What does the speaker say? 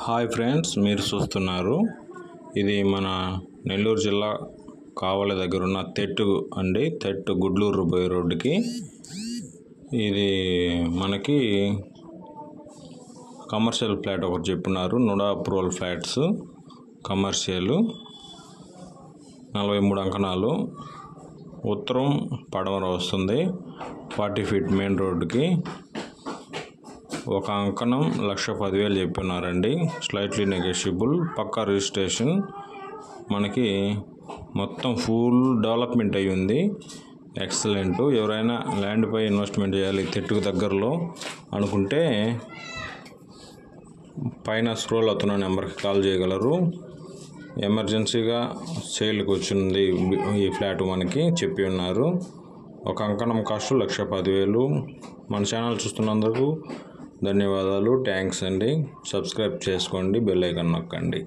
Hi friends, మీరు చూస్తున్నారు ఇది మన నెల్లూరు జిల్లా కావలి దగ్గర ఉన్న తెట్టు అండి. తెట్టు గుడ్లూరు పోయే రోడ్డుకి ఇది మనకి కమర్షియల్ ఫ్లాట్ ఒకటి చెప్పున్నారు. నుడా అప్రూవల్ ఫ్లాట్స్ కమర్షియల్ 43 అంకణాలు, ఉత్తరం పడమర వస్తుంది. 40 ఫీట్ మెయిన్ రోడ్డుకి ఒక అంకణం 1,10,000 చెప్పినారండి. స్లైట్లీ నెగోషియబుల్, పక్కా రిజిస్ట్రేషన్. మనకి మొత్తం ఫుల్ డెవలప్మెంట్ అయ్యి ఉంది. ఎక్సలెంట్. ఎవరైనా ల్యాండ్పై ఇన్వెస్ట్మెంట్ చేయాలి తెట్టుకు దగ్గరలో అనుకుంటే పైన స్క్రోల్ అవుతున్న నెంబర్కి కాల్ చేయగలరు. ఎమర్జెన్సీగా సేల్కి వచ్చింది ఈ ఫ్లాట్ మనకి చెప్పి ఉన్నారు. ఒక అంకణం కాస్ట్ 1,10,000. మన ఛానల్ చూస్తున్నందుకు ధన్యవాదాలు. థ్యాంక్స్ అండి. సబ్స్క్రైబ్ చేసుకోండి, బెల్ ఐకాన్ నొక్కండి.